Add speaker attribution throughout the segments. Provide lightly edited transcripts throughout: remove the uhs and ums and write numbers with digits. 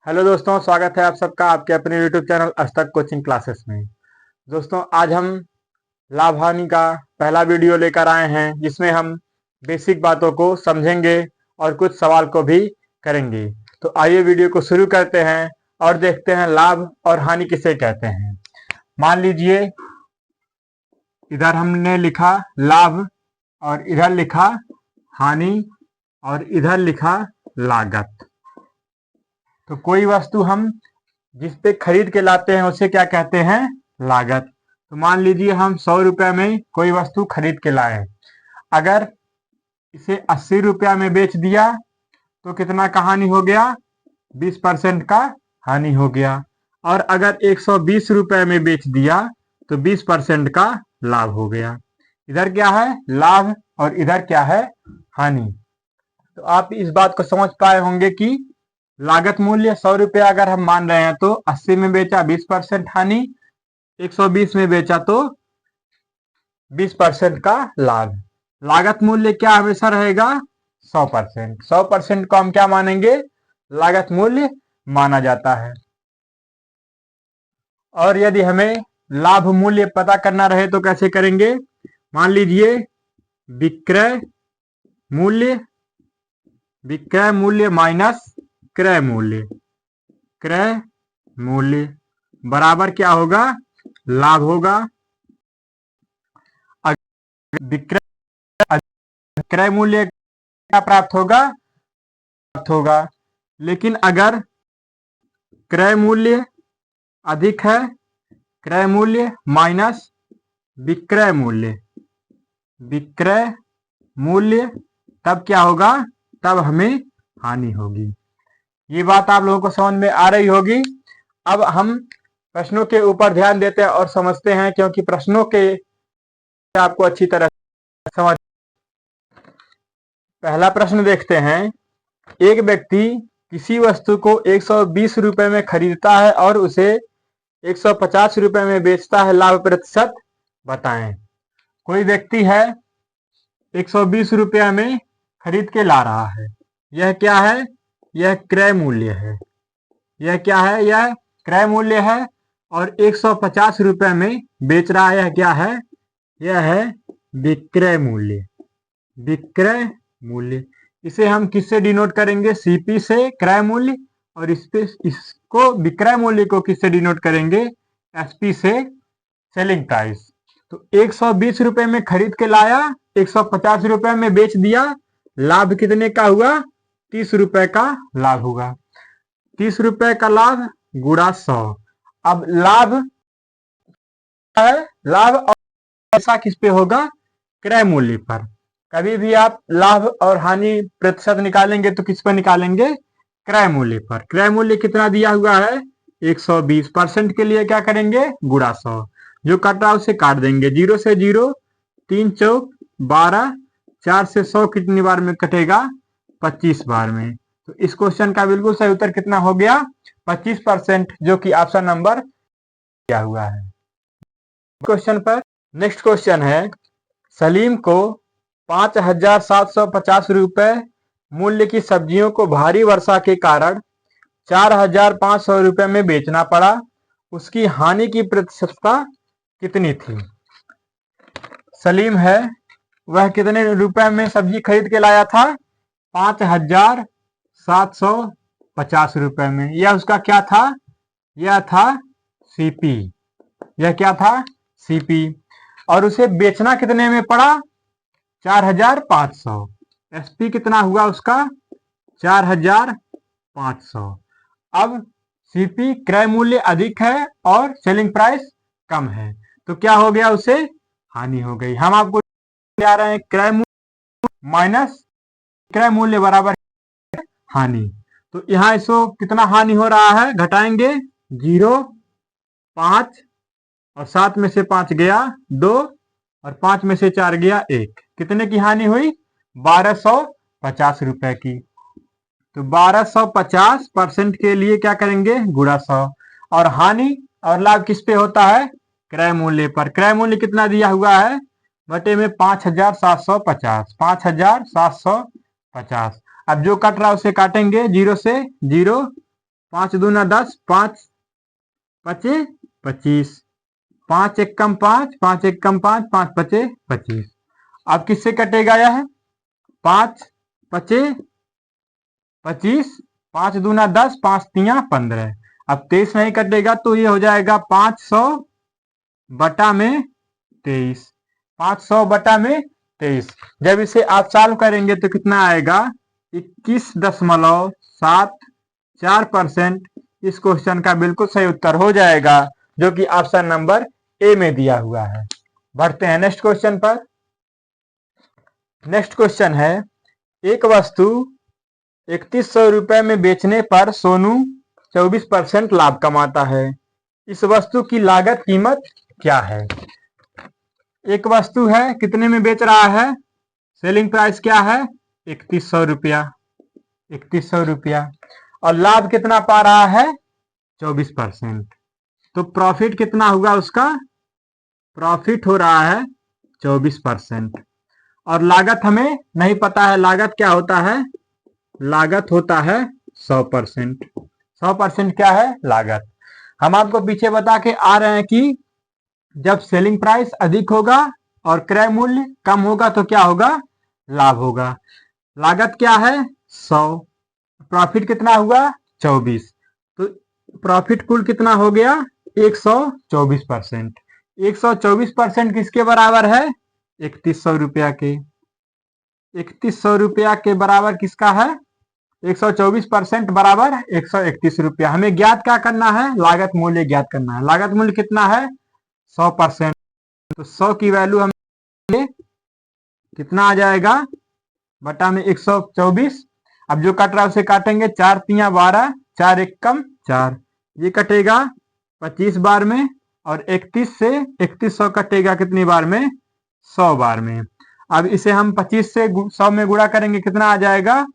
Speaker 1: Hello दोस्तों, स्वागत है आप सबका आपके अपने यूट्यूब चैनल अस्तक कोचिंग क्लासेस में। दोस्तों, आज हम लाभ हानि का पहला वीडियो लेकर आए हैं, जिसमें हम बेसिक बातों को समझेंगे और कुछ सवाल को भी करेंगे। तो आइए वीडियो को शुरू करते हैं और देखते हैं लाभ और हानि किसे कहते हैं। मान लीजिए इधर हमने लिखा लाभ और इधर लिखा हानि और इधर लिखा लागत। तो कोई वस्तु हम जिस पे खरीद के लाते हैं उसे क्या कहते हैं? लागत। तो मान लीजिए हम 100 रुपये में कोई वस्तु खरीद के लाए, अगर इसे 80 रुपया में बेच दिया तो कितना का हानि हो गया? 20% का हानि हो गया। और अगर 120 रुपये में बेच दिया तो 20% का लाभ हो गया। इधर क्या है? लाभ और इधर क्या है? हानि। तो आप इस बात को समझ पाए होंगे कि लागत मूल्य 100 रुपया अगर हम मान रहे हैं तो 80 में बेचा 20% हानि, 120 में बेचा तो 20% का लाभ। लागत मूल्य क्या हमेशा रहेगा? 100%। 100% को हम क्या मानेंगे? लागत मूल्य माना जाता है। और यदि हमें लाभ मूल्य पता करना रहे तो कैसे करेंगे? मान लीजिए विक्रय मूल्य माइनस क्रय मूल्य, क्रय मूल्य बराबर क्या होगा? लाभ होगा। विक्रय क्रय मूल्य क्या प्राप्त होगा? लेकिन अगर क्रय मूल्य अधिक है, क्रय मूल्य माइनस विक्रय मूल्य तब क्या होगा? तब हमें हानि होगी। ये बात आप लोगों को समझ में आ रही होगी। अब हम प्रश्नों के ऊपर ध्यान देते हैं और समझते हैं, क्योंकि प्रश्नों के आपको अच्छी तरह समझ। पहला प्रश्न देखते हैं। एक व्यक्ति किसी वस्तु को 120 रुपए में खरीदता है और उसे 150 रुपए में बेचता है, लाभ प्रतिशत बताएं। कोई व्यक्ति है 120 रुपया में खरीद के ला रहा है। यह क्या है? यह क्रय मूल्य है। यह क्या है? यह क्रय मूल्य है। और 150 रुपए में बेच रहा है। यह क्या है? यह है विक्रय मूल्य। इसे हम किससे डिनोट करेंगे? सीपी से, क्रय मूल्य। और इसको विक्रय मूल्य को किससे डिनोट करेंगे? एसपी से, सेलिंग प्राइस। तो 120 रुपए में खरीद के लाया, 150 रुपए में बेच दिया, लाभ कितने का हुआ? 30 रुपए का लाभ होगा। 30 रुपए का लाभ गुणा 100। अब लाभ है, लाभ और पैसा किस पे होगा? क्रय मूल्य पर। कभी भी आप लाभ और हानि प्रतिशत निकालेंगे तो किस पर निकालेंगे? क्रय मूल्य पर। क्रय मूल्य कितना दिया हुआ है? 120%। के लिए क्या करेंगे? गुणा 100। जो कट रहा है उसे काट देंगे। 0 से 0, 3 चौक 12, 4 से 100 कितनी बार में कटेगा? 25 बार में। तो इस क्वेश्चन का बिल्कुल सही उत्तर कितना हो गया? 25%, जो कि ऑप्शन नंबर दिया हुआ है। क्वेश्चन पर नेक्स्ट क्वेश्चन है। सलीम को 5,750 रुपए मूल्य की सब्जियों को भारी वर्षा के कारण 4,500 रुपए में बेचना पड़ा। उसकी हानि की प्रतिशतता कितनी थी? सलीम है, वह कितने रुपए में सब्जी खरीद के लाया था? 5,750 रुपए में। यह उसका क्या था? यह था सीपी। यह क्या था? सीपी। और उसे बेचना कितने में पड़ा? 4,500। एसपी कितना हुआ उसका? 4,500। अब सीपी क्रय मूल्य अधिक है और सेलिंग प्राइस कम है, तो क्या हो गया? उसे हानि हो गई। हम आपको आ रहे हैं क्रय मूल्य माइनस क्रय मूल्य बराबर हानि। तो यहां इसको कितना हानि हो रहा है? घटाएंगे। 0, 5 और 7 में से 5 गया 2 और 5 में से 4 गया 1। कितने की हानि हुई? 1,250 रुपए की। तो 1,250% के लिए क्या करेंगे? गुणा 100। और हानि और लाभ किस पे होता है? क्रय मूल्य पर। क्रय मूल्य कितना दिया हुआ है? बटे में 5,750। 5,750। अब जो कट रहा है उसे काटेंगे। 0 से 0, 5 दूना 10, 5 पचे 25, 5 एकम 5, 5 एकम 5, 5 पचे 25। अब किससे कटेगा यह? 5 पचे 25, 5 दूना 10, 5 तिया 15। अब 23 नहीं कटेगा तो ये हो जाएगा 500 बटा में 23, 500 बटा में 23। जब इसे आप सॉल्व करेंगे तो कितना आएगा? 21.74%। इस क्वेश्चन का बिल्कुल सही उत्तर हो जाएगा, जो कि ऑप्शन नंबर ए में दिया हुआ है। बढ़ते हैं नेक्स्ट क्वेश्चन पर। नेक्स्ट क्वेश्चन है, एक वस्तु 3100 रुपए में बेचने पर सोनू 24% लाभ कमाता है। इस वस्तु की लागत कीमत क्या है? एक वस्तु है, कितने में बेच रहा है? सेलिंग प्राइस क्या है? 3100 रुपया, 3100 रुपया। और लाभ कितना पा रहा है? 24%। तो प्रॉफिट कितना होगा उसका? प्रॉफिट हो रहा है 24%। और लागत हमें नहीं पता है, लागत क्या होता है? लागत होता है 100%। 100% क्या है? लागत। हम आपको पीछे बता के आ रहे हैं कि जब सेलिंग प्राइस अधिक होगा और क्रय मूल्य कम होगा तो क्या होगा? लाभ होगा। लागत क्या है? 100, प्रॉफिट कितना हुआ? 24। तो प्रॉफिट कुल कितना हो गया? 124%। 124% किसके बराबर है? 3100 रुपया के। 3100 रुपया के बराबर किसका है? 124% बराबर 131 रुपया। हमें ज्ञात क्या करना है? लागत मूल्य ज्ञात करना है। लागत मूल्य कितना है? 100%। तो 100 की वैल्यू हमें कितना आ जाएगा? बटा में 124। अब जो कट रहा है उसे काटेंगे, 4 तिया 12, 4 एकम 4, ये कटेगा 25 बार में। और 31 से 3100 कटेगा कितनी बार में? 100 बार में। अब इसे हम 25 से 100 में गुणा करेंगे, कितना आ जाएगा?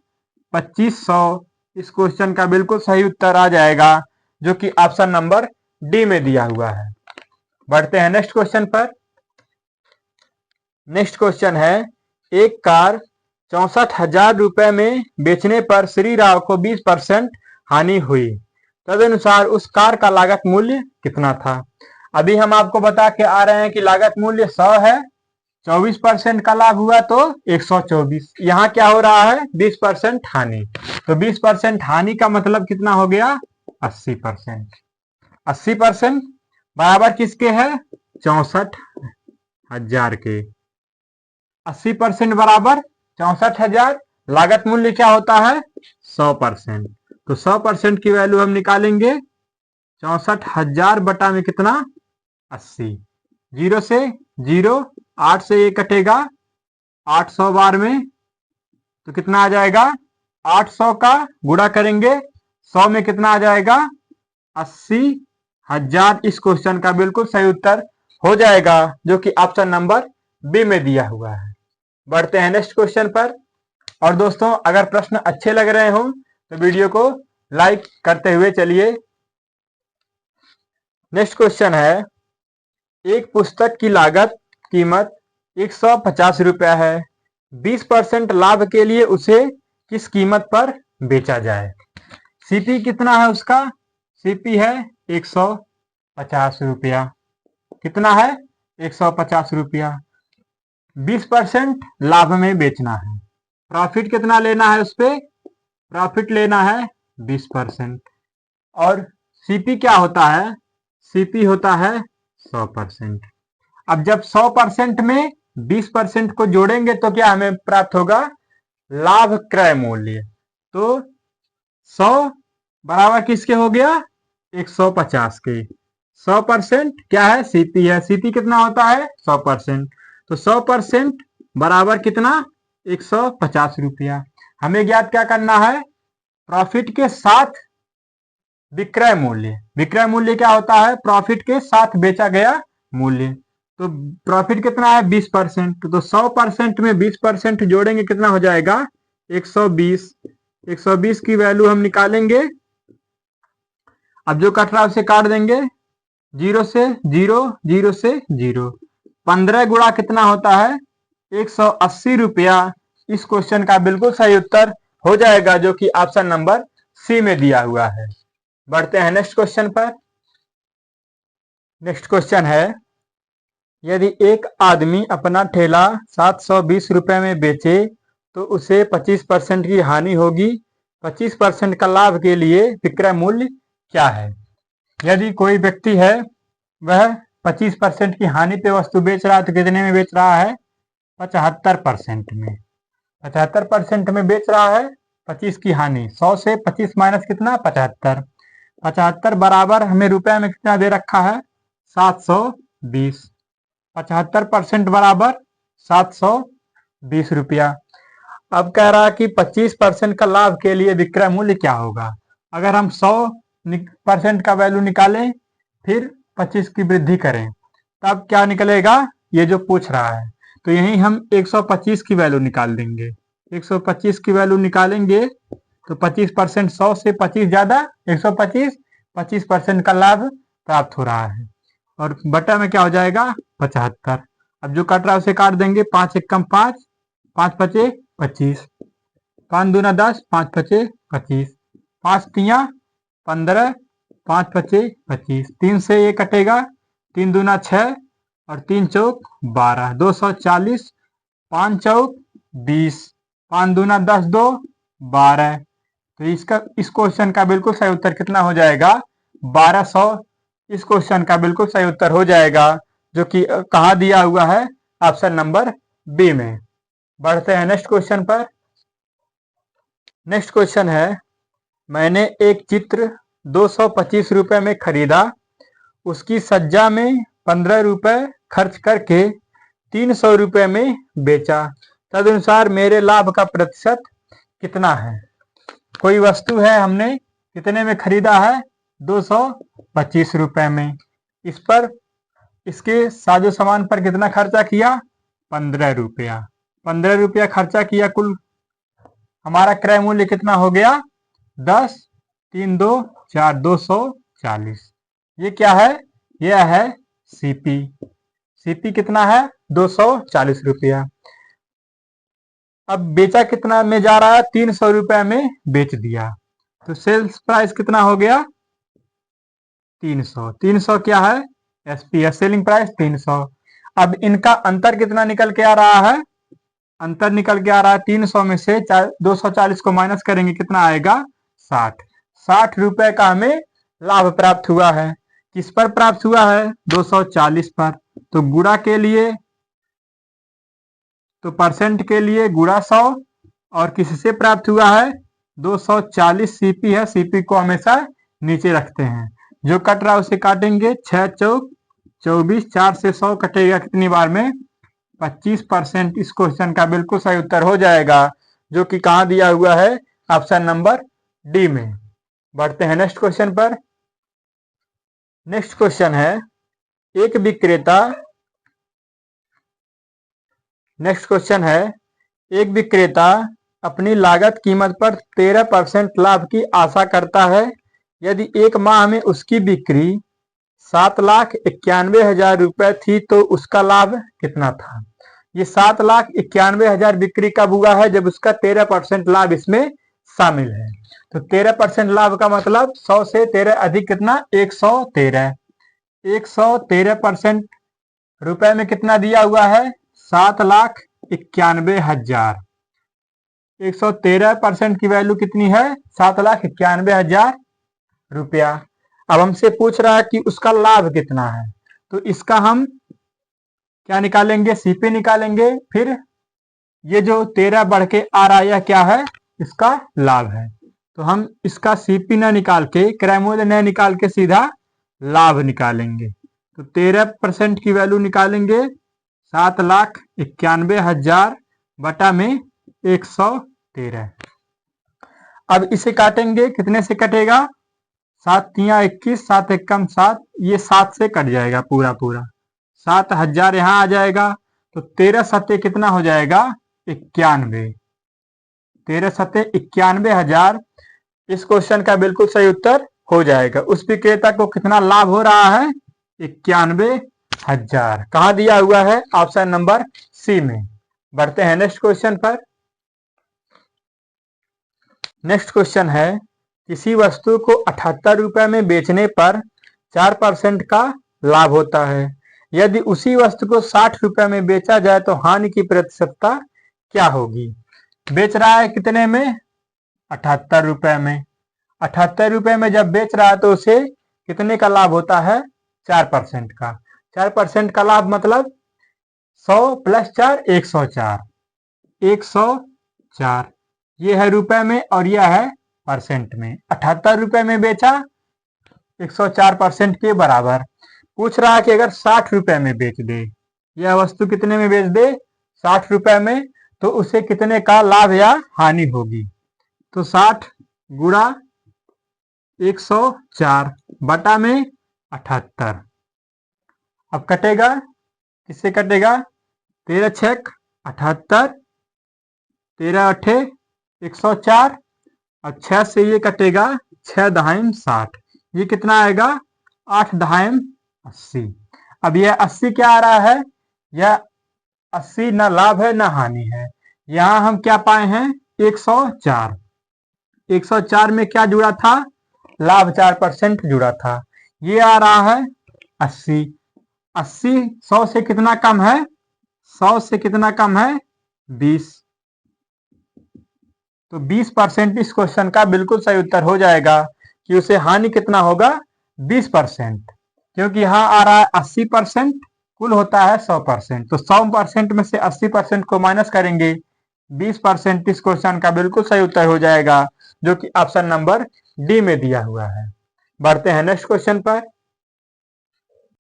Speaker 1: 2500। इस क्वेश्चन का बिल्कुल सही उत्तर आ जाएगा, जो कि ऑप्शन नंबर डी में दिया हुआ है। बढ़ते हैं नेक्स्ट क्वेश्चन पर। नेक्स्ट क्वेश्चन है, एक कार 64,000 रुपए में बेचने पर श्री राव को 20% हानि हुई। तदनुसार उस कार का लागत मूल्य कितना था? अभी हम आपको बता के आ रहे हैं कि लागत मूल्य 100 है, 24% का लाभ हुआ तो 124। यहाँ क्या हो रहा है? 20% हानि। तो 20% हानि का मतलब कितना हो गया? 80%। 80% बराबर किसके है? 64,000 के। 80% बराबर 64,000। लागत मूल्य क्या होता है? 100%। तो 100% की वैल्यू हम निकालेंगे, 64,000 बटा में कितना? 80। 0 से 0, 8 से ये कटेगा 800 बार में, तो कितना आ जाएगा? 800 का गुणा करेंगे 100 में, कितना आ जाएगा? 80,000। इस क्वेश्चन का बिल्कुल सही उत्तर हो जाएगा, जो कि ऑप्शन नंबर बी में दिया हुआ है। बढ़ते हैं नेक्स्ट क्वेश्चन पर। और दोस्तों, अगर प्रश्न अच्छे लग रहे हो तो वीडियो को लाइक करते हुए चलिए। नेक्स्ट क्वेश्चन है, एक पुस्तक की लागत कीमत 150 रुपया है। 20% लाभ के लिए उसे किस कीमत पर बेचा जाए? सीपी कितना है उसका? सीपी है 150 रुपया। कितना है? 150 रुपया। 20% लाभ में बेचना है। प्रॉफिट कितना लेना है उस पे? प्रॉफिट लेना है 20%। और सीपी क्या होता है? सीपी होता है 100%। अब जब 100% में 20% को जोड़ेंगे तो क्या हमें प्राप्त होगा? लाभ क्रय मूल्य। तो 100 बराबर किसके हो गया? 150 के। 100% क्या है? सीपी है। सीपी कितना होता है? 100%। तो 100% बराबर कितना? 150 रुपया। हमें ज्ञात क्या करना है? प्रॉफिट के साथ विक्रय मूल्य। विक्रय मूल्य क्या होता है? प्रॉफिट के साथ बेचा गया मूल्य। तो प्रॉफिट कितना है? 20%। तो 100% में 20% जोड़ेंगे, कितना हो जाएगा? 120। 120 की वैल्यू हम निकालेंगे। अब जो कट रहा है उसे काट देंगे, 0 से 0, 0 से 0। 15 गुणा कितना होता है? 180 रुपया। इस क्वेश्चन का बिल्कुल सही उत्तर हो जाएगा, जो कि ऑप्शन नंबर सी में दिया हुआ है। बढ़ते हैं नेक्स्ट क्वेश्चन पर। नेक्स्ट क्वेश्चन है, यदि एक आदमी अपना ठेला 720 रुपए में बेचे तो उसे 25% की हानि होगी। 25% का लाभ के लिए विक्रय मूल्य क्या है? यदि कोई व्यक्ति है वह 25% की हानि पे वस्तु बेच रहा है तो कितने में बेच रहा है? 75% में। 75% में बेच रहा है, 25 की हानि, 100 से 25 माइनस कितना? 75। 75 बराबर हमें रुपए में कितना दे रखा है? 720। 75% बराबर 720 रुपया। अब कह रहा है कि 25% का लाभ के लिए विक्रय मूल्य क्या होगा? अगर हम 100% का वैल्यू निकालें फिर 25 की वृद्धि करें तब क्या निकलेगा? ये जो पूछ रहा है, तो यही हम 125 की वैल्यू निकाल देंगे। 125 की वैल्यू निकालेंगे तो 25%, 100 से 25 ज्यादा 125, 25% का लाभ प्राप्त हो रहा है और बटा में क्या हो जाएगा? 75। अब जो कट रहा है उसे काट देंगे, 5 एक कम 5, 5 पचे 25, 5 दूना 10, 5 पचे 25, 5 तिया 15, 5 पचे 25, 3 से ये कटेगा, 3 दूना 6 और 3 चौक 12, 240, 5 चौक 20, 5 दूना 10, 2 12। तो इस क्वेश्चन का बिल्कुल सही उत्तर कितना हो जाएगा? 1200। इस क्वेश्चन का बिल्कुल सही उत्तर हो जाएगा, जो कि कहाँ दिया हुआ है? ऑप्शन नंबर बी में। बढ़ते हैं नेक्स्ट क्वेश्चन पर। नेक्स्ट क्वेश्चन है, मैंने एक चित्र 225 रुपए में खरीदा, उसकी सज्जा में 15 रुपए खर्च करके 300 रुपए में बेचा, तदनुसार मेरे लाभ का प्रतिशत कितना है? कोई वस्तु है, हमने कितने में खरीदा है? 225 रुपए में। इस पर इसके साजो सामान पर कितना खर्चा किया? 15 रुपया। 15 रुपया खर्चा किया, कुल हमारा क्रय मूल्य कितना हो गया? 10, 3 2 4, 240। ये क्या है? यह है सीपी। सीपी कितना है? 240 रुपया। अब बेचा कितना में जा रहा है? 300 रुपए में बेच दिया, तो सेल्स प्राइस कितना हो गया? 300। 300 क्या है? SPS, selling price 300। अब इनका अंतर कितना निकल के आ रहा है? अंतर निकल के आ रहा है 300 में से 240 को माइनस करेंगे, कितना आएगा? 60। 60 रुपए का हमें लाभ प्राप्त हुआ है। किस पर प्राप्त हुआ है? 240 पर। तो गुणा के लिए, तो परसेंट के लिए गुणा 100, और किससे प्राप्त हुआ है? 240 सीपी है, सीपी को हमेशा नीचे रखते हैं। जो कट रहा है उसे काटेंगे, 6 चौक 24, 4 से 100 कटेगा कितनी बार में? 25%। इस क्वेश्चन का बिल्कुल सही उत्तर हो जाएगा, जो कि कहाँ दिया हुआ है? ऑप्शन नंबर डी में। बढ़ते हैं नेक्स्ट क्वेश्चन पर। नेक्स्ट क्वेश्चन है, एक विक्रेता नेक्स्ट क्वेश्चन है, एक विक्रेता अपनी लागत कीमत पर 13% लाभ की आशा करता है। यदि एक माह में उसकी बिक्री 7,91,000 रुपए थी तो उसका लाभ कितना था? ये 7,91,000 बिक्री कब हुआ है? जब उसका 13% लाभ इसमें शामिल है। तो 13% लाभ का मतलब 100 से 13 अधिक कितना? 113। 113% रुपए में कितना दिया हुआ है? 7,91,000। 113% की वैल्यू कितनी है? 7,91,000 रुपया। अब हमसे पूछ रहा है कि उसका लाभ कितना है, तो इसका हम क्या निकालेंगे? सीपी निकालेंगे। फिर ये जो 13 बढ़ के आ रहा है, यह क्या है? इसका लाभ है। तो हम इसका सीपी न निकाल के, क्रय मूल्य न निकाल के सीधा लाभ निकालेंगे। तो 13% की वैल्यू निकालेंगे, 7,91,000 बटा में 113। अब इसे काटेंगे, कितने से कटेगा? 7 तिया 21, 7 एक कम 7, ये 7 से कट जाएगा पूरा पूरा। 7,000 यहाँ आ जाएगा, तो 13 सत्ते कितना हो जाएगा? 91। 13 सत्ते 91,000। इस क्वेश्चन का बिल्कुल सही उत्तर हो जाएगा। उस विक्रेता को कितना लाभ हो रहा है? 91,000। कहाँ दिया हुआ है? ऑप्शन नंबर सी में। बढ़ते हैं नेक्स्ट क्वेश्चन पर। नेक्स्ट क्वेश्चन है, किसी वस्तु को 78 रुपए में बेचने पर 4% का लाभ होता है। यदि उसी वस्तु को 60 रुपए में बेचा जाए तो हानि की प्रतिशतता क्या होगी? बेच रहा है कितने में? 78 रुपए में। 78 रुपए में जब बेच रहा है तो उसे कितने का लाभ होता है? 4% का। 4% का लाभ मतलब 100 + 4 104। 104 ये है रुपए में और यह है परसेंट में। 78 रुपए में बेचा, 104% के बराबर। पूछ रहा है कि अगर 60 रुपए में बेच दे, यह वस्तु कितने में बेच दे? 60 रुपए में, तो उसे कितने का लाभ या हानि होगी? तो 60 गुणा 104 बटा में 78। अब कटेगा, किससे कटेगा? 13 × 6 = 78, 13 × 8 = 104 और 6 से ये कटेगा, 6 दहाई 60। ये कितना आएगा? 8 दहाई 80। अब यह 80 क्या आ रहा है? यह 80 न लाभ है न हानि है। यहां हम क्या पाए हैं? 104। 104 में क्या जुड़ा था? लाभ 4% जुड़ा था। ये आ रहा है 80। 80 100 से कितना कम है? 100 से कितना कम है? 20। तो 20% इस क्वेश्चन का बिल्कुल सही उत्तर हो जाएगा कि उसे हानि कितना होगा? 20%। क्योंकि यहाँ आ रहा है 80%, कुल होता है 100%। तो 100% में से 80% को माइनस करेंगे, 20% इस क्वेश्चन का बिल्कुल सही उत्तर हो जाएगा, जो कि ऑप्शन नंबर डी में दिया हुआ है। बढ़ते हैं नेक्स्ट क्वेश्चन पर।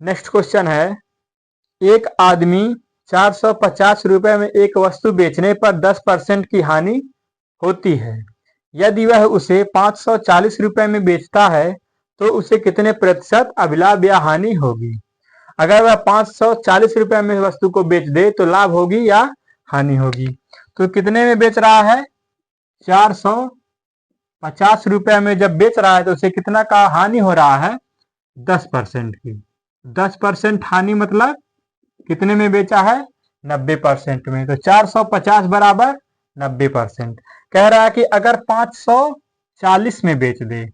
Speaker 1: नेक्स्ट क्वेश्चन है, एक आदमी 450 रुपए में एक वस्तु बेचने पर 10% की हानि होती है। यदि वह उसे 540 रुपए में बेचता है तो उसे कितने प्रतिशत अभिलाभ या हानि होगी? अगर वह 540 रुपए में वस्तु को बेच दे तो लाभ होगी या हानि होगी? तो कितने में बेच रहा है? 450 रुपए में जब बेच रहा है तो उसे कितना का हानि हो रहा है? 10% की। 10% हानि मतलब कितने में बेचा है? 90% में। तो 450 बराबर 90%। कह रहा है कि अगर 540 में बेच दे,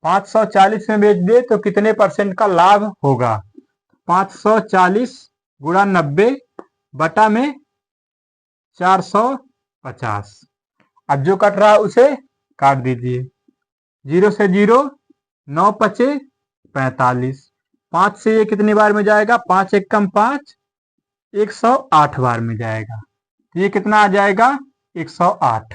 Speaker 1: 540 में बेच दे तो कितने % का लाभ होगा? 540 गुणा 90 बटा में 450। अब जो कट रहा है उसे काट दीजिए। 0 से 0, 9 × 5 = 45। 5 से ये कितनी बार में जाएगा? 5 × 1 = 5, 108 बार में जाएगा। तो ये कितना आ जाएगा? 108।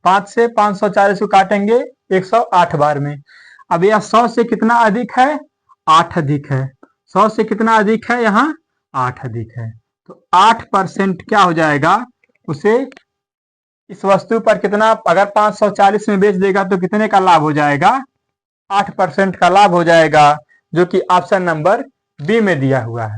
Speaker 1: 5 से 540 को काटेंगे 108 बार में। अब यह 100 से कितना अधिक है? 8 अधिक है। 100 से कितना अधिक है? यहाँ 8 अधिक है। तो 8% क्या हो जाएगा? उसे इस वस्तु पर कितना, अगर 540 में बेच देगा तो कितने का लाभ हो जाएगा? 8% का लाभ हो जाएगा, जो कि ऑप्शन नंबर बी में दिया हुआ है।